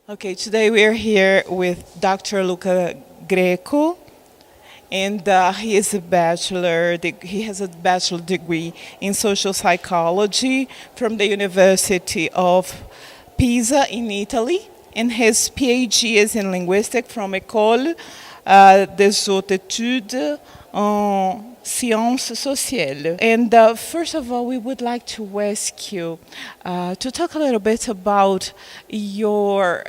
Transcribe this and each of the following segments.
Okay, today we are here with Dr. Luca Greco, and he has a bachelor degree in social psychology from the University of Pisa in Italy, and his PhD is in linguistics from École des Hautes Études en sciences sociales. And first of all, we would like to ask you to talk a little bit about your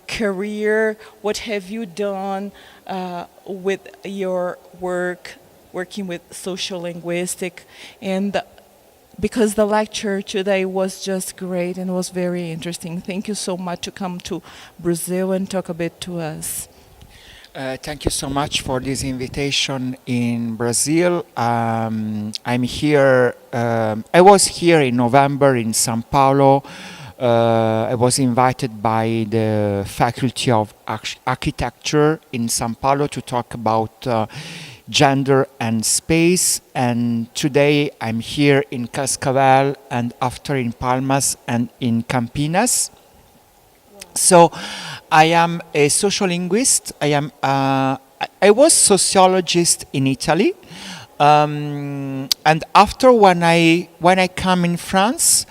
career. What have you done with your work, working with social linguistic, and because the lecture today was just great and was very interesting. Thank you so much to come to Brazil and talk a bit to us. Thank you so much for this invitation in Brazil. I'm here. I was here in November in São Paulo. I was invited by the Faculty of Architecture in São Paulo to talk about gender and space. And today I'm here in Cascavel and after in Palmas and in Campinas. So I am a social linguist. I was sociologist in Italy, and after when I come in France,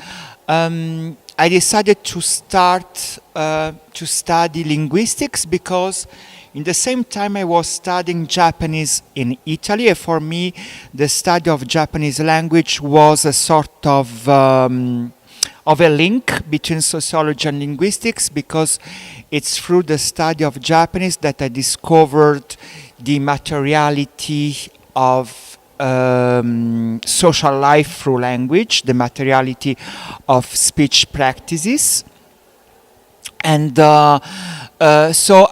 I decided to start to study linguistics because in the same time I was studying Japanese in Italy. And for me, the study of Japanese language was a sort of a link between sociology and linguistics, because it's through the study of Japanese that I discovered the materiality of social life through language, the materiality of speech practices. And so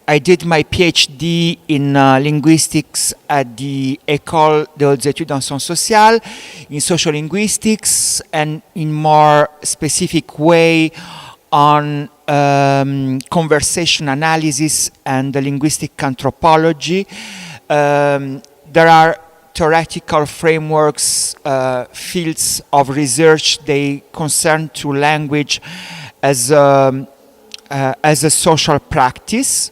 I did my PhD in linguistics at the École des Hautes Études en Sciences Sociales, in social linguistics, and in more specific way on conversation analysis and linguistic anthropology. There are theoretical frameworks, fields of research, they concern to language as a social practice.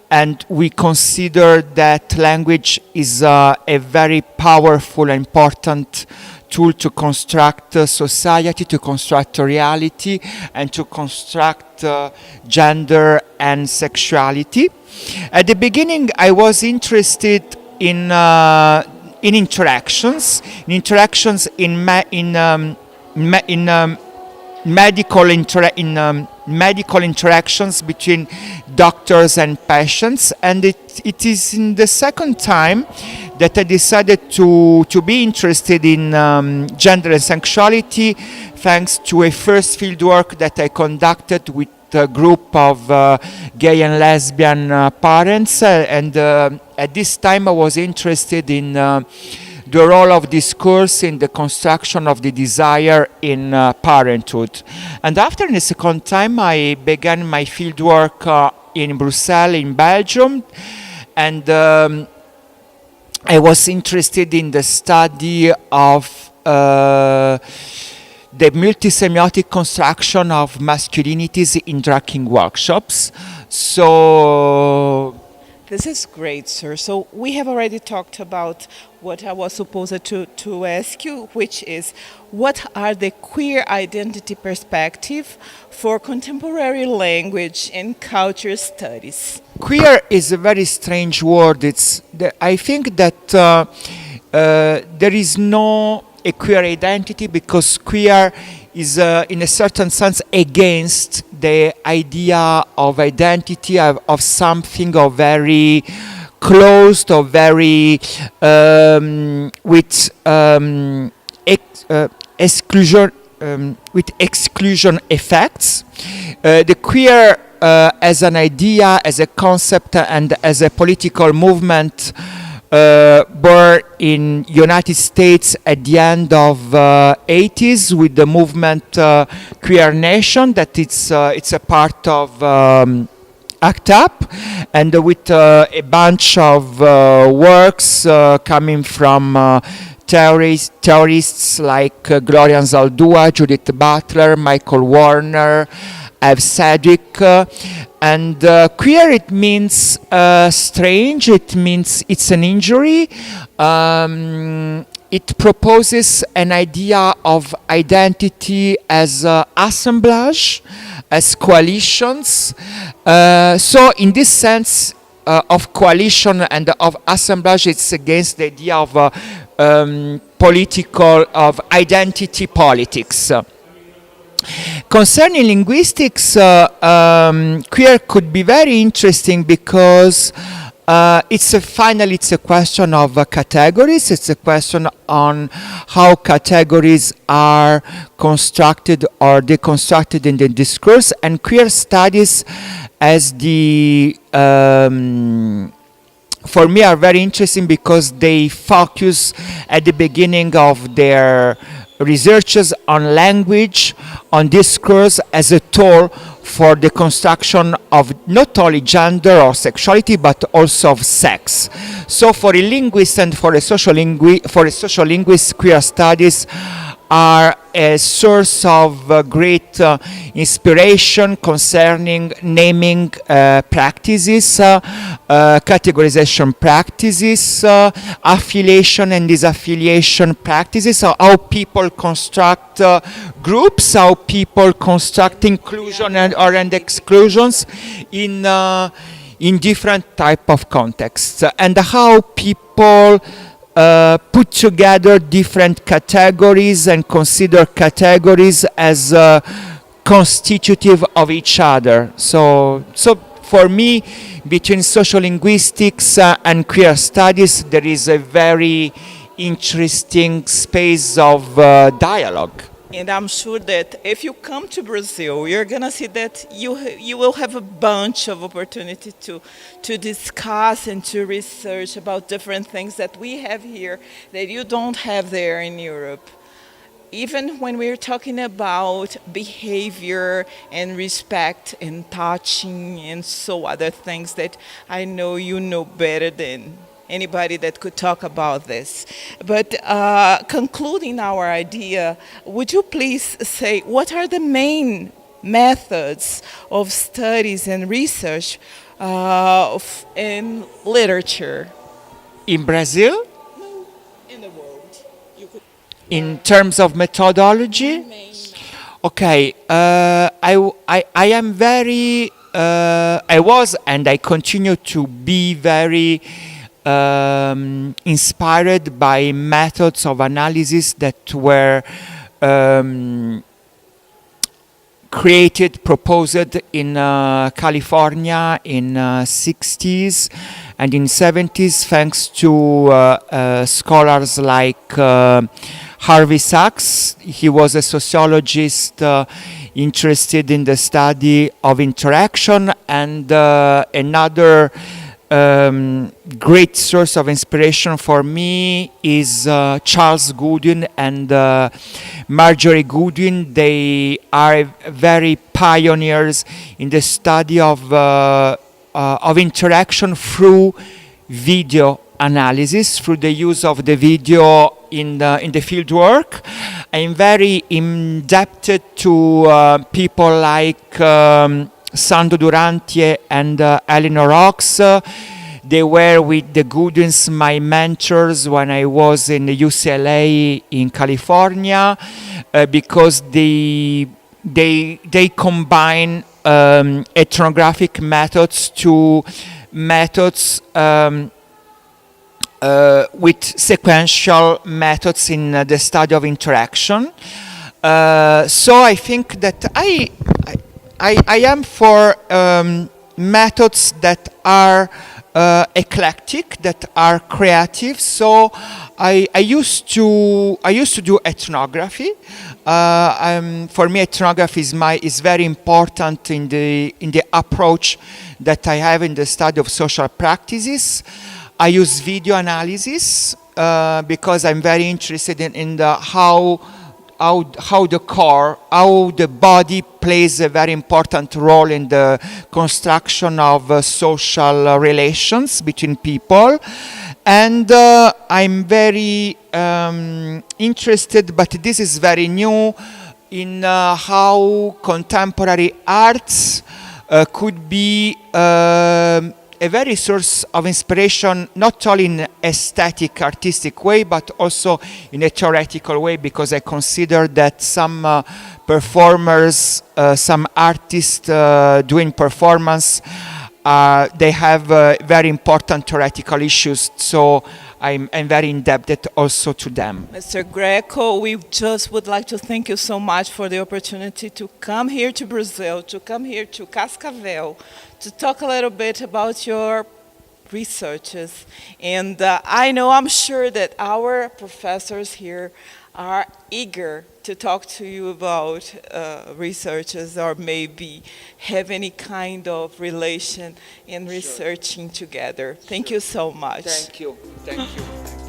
And we consider that language is a very powerful and important tool to construct society, to construct reality, and to construct gender and sexuality. At the beginning, I was interested in interactions medical interactions between doctors and patients, and it is in the second time that I decided to be interested in gender and sexuality, thanks to a first fieldwork that I conducted with a group of gay and lesbian parents, and at this time I was interested in the role of discourse in the construction of the desire in parenthood. And after, in the second time, I began my fieldwork in Brussels, in Belgium, and I was interested in the study of the multisemiotic construction of masculinities in drag king workshops. So this is great, sir. So we have already talked about what I was supposed to ask you, which is, what are the queer identity perspective for contemporary language and culture studies? Queer is a very strange word. I think that there is no a queer identity, because queer is in a certain sense against the idea of identity, of something of very closed or very with exclusion with exclusion effects. The queer as an idea, as a concept, and as a political movement born in United States at the end of 80s with the movement Queer Nation, that it's a part of ACT UP, and with a bunch of works coming from theorists like Gloria Anzaldúa, Judith Butler, Michael Warner, have Cedric. And queer, it means strange, it means it's an injury. It proposes an idea of identity as assemblage, as coalitions. So in this sense of coalition and of assemblage, it's against the idea of of identity politics. Concerning linguistics, queer could be very interesting because finally it's a question of categories. It's a question on how categories are constructed or deconstructed in the discourse, and queer studies as for me are very interesting because they focus at the beginning of their researches on language, on discourse as a tool for the construction of not only gender or sexuality but also of sex. So for a linguist and for a social linguist, queer studies are a source of great inspiration concerning naming practices, categorization practices, affiliation and disaffiliation practices, how people construct groups, how people construct inclusion and exclusions in different type of contexts, and how people put together different categories and consider categories as constitutive of each other. So for me, between social linguistics and queer studies, there is a very interesting space of dialogue. And I'm sure that if you come to Brazil, you're gonna see that you will have a bunch of opportunity to discuss and to research about different things that we have here that you don't have there in Europe. Even when we're talking about behavior and respect and touching and so other things that I know you know better than anybody that could talk about this. But concluding our idea, would you please say what are the main methods of studies and research in literature? In Brazil? No, in the world. You could, in terms of methodology? main. Okay, I am very, I was and I continue to be very inspired by methods of analysis that were proposed in California in 60s and in 70s, thanks to scholars like Harvey Sachs. He was a sociologist interested in the study of interaction, and another great source of inspiration for me is Charles Goodwin and Marjorie Goodwin. They are very pioneers in the study of interaction through video analysis, through the use of the video in the field work. I'm very indebted to people like Sandro Durantie and Eleanor Ox. They were with the Goodwins my mentors when I was in the UCLA in California, because they combine ethnographic methods to methods with sequential methods in the study of interaction. So I think that I am for methods that are eclectic, that are creative. So I used to do ethnography. For me, ethnography is very important in the approach that I have in the study of social practices. I use video analysis because I'm very interested in how the body plays a very important role in the construction of social relations between people. And I'm very interested, but this is very new, in how contemporary arts could be a very source of inspiration, not only in aesthetic, artistic way, but also in a theoretical way, because I consider that some performers, some artists doing performance, they have very important theoretical issues. So I'm very indebted also to them. Mr. Greco, we just would like to thank you so much for the opportunity to come here to Brazil, to come here to Cascavel, to talk a little bit about your researches. And I'm sure that our professors here are eager to talk to you about researches, or maybe have any kind of relation in researching together. Thank you so much. Thank you. Thank you.